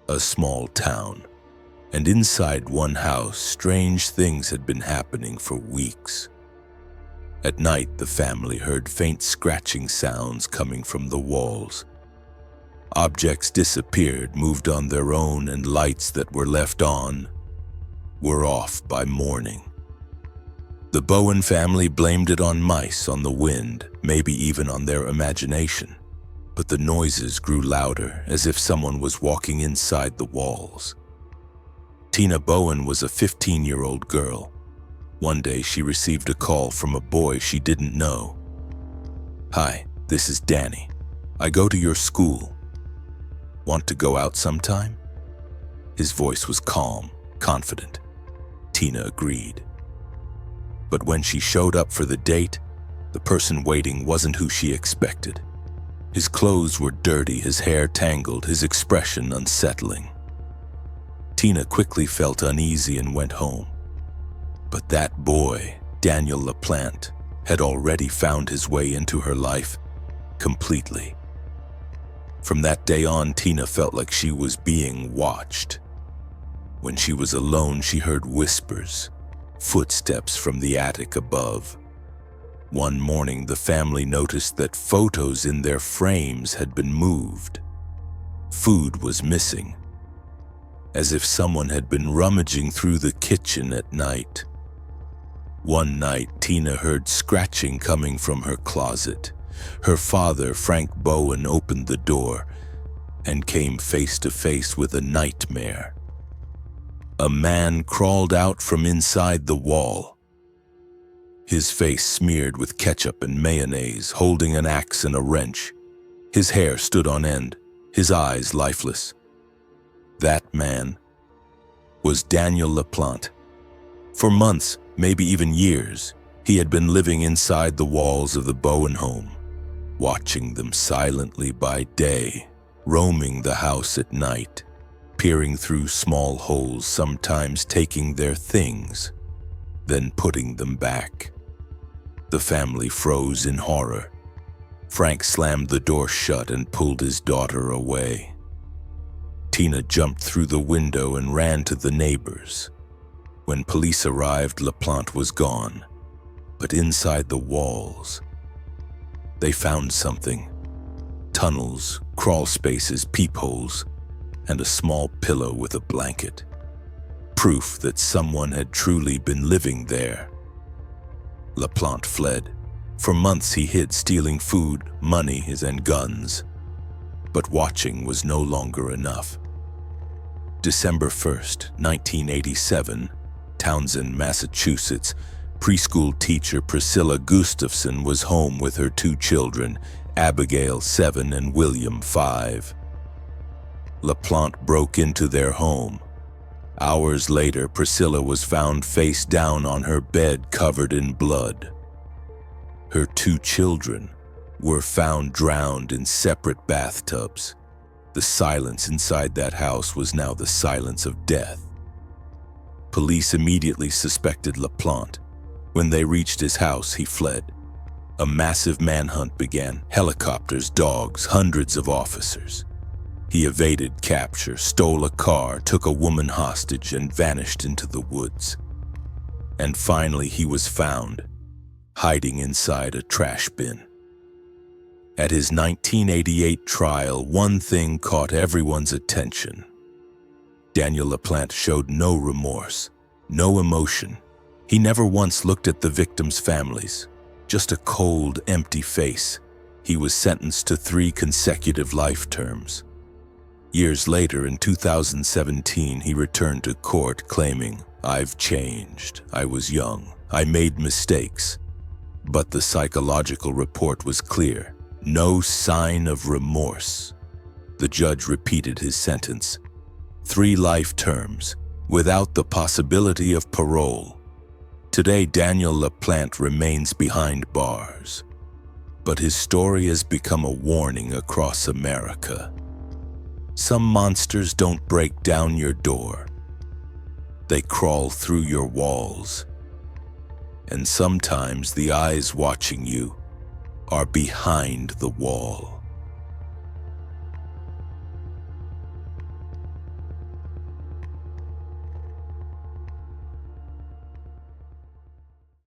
a small town, and inside one house, strange things had been happening for weeks. At night, the family heard faint scratching sounds coming from the walls. Objects disappeared, moved on their own, and lights that were left on were off by morning. The Bowen family blamed it on mice, on the wind, maybe even on their imagination. But the noises grew louder, as if someone was walking inside the walls. Tina Bowen was a 15-year-old girl. One day she received a call from a boy she didn't know. "Hi, this is Danny. I go to your school. Want to go out sometime?" His voice was calm, confident. Tina agreed. But when she showed up for the date, the person waiting wasn't who she expected. His clothes were dirty, his hair tangled, his expression unsettling. Tina quickly felt uneasy and went home. But that boy, Daniel LaPlante, had already found his way into her life completely. From that day on, Tina felt like she was being watched. When she was alone, she heard whispers, footsteps from the attic above. One morning, the family noticed that photos in their frames had been moved. Food was missing, as if someone had been rummaging through the kitchen at night. One night, Tina heard scratching coming from her closet. Her father, Frank Bowen, opened the door and came face to face with a nightmare. A man crawled out from inside the wall, his face smeared with ketchup and mayonnaise, holding an axe and a wrench. His hair stood on end, his eyes lifeless. That man was Daniel LaPlante. For months, maybe even years, he had been living inside the walls of the Bowen home, watching them silently by day, roaming the house at night, peering through small holes, sometimes taking their things, then putting them back. The family froze in horror. Frank slammed the door shut and pulled his daughter away. Tina jumped through the window and ran to the neighbors. When police arrived, LaPlante was gone. But inside the walls, they found something. Tunnels, crawl spaces, peepholes, and a small pillow with a blanket. Proof that someone had truly been living there. LaPlante fled. For months he hid, stealing food, money, and guns. But watching was no longer enough. December 1st, 1987, Townsend, Massachusetts, preschool teacher Priscilla Gustafson was home with her two children, Abigail, 7, and William, 5. LaPlante broke into their home. Hours later, Priscilla was found face down on her bed, covered in blood. Her two children were found drowned in separate bathtubs. The silence inside that house was now the silence of death. Police immediately suspected LaPlante. When they reached his house, he fled. A massive manhunt began. Helicopters, dogs, hundreds of officers. He evaded capture, stole a car, took a woman hostage, and vanished into the woods. And finally, he was found, hiding inside a trash bin. At his 1988 trial, one thing caught everyone's attention. Daniel LaPlante showed no remorse, no emotion. He never once looked at the victims' families, just a cold, empty face. He was sentenced to 3 consecutive life terms. Years later, in 2017, he returned to court claiming, "I've changed. I was young. I made mistakes." But the psychological report was clear. No sign of remorse. The judge repeated his sentence. 3 life terms, without the possibility of parole. Today, Daniel LaPlante remains behind bars. But his story has become a warning across America. Some monsters don't break down your door. They crawl through your walls. And sometimes the eyes watching you are behind the wall.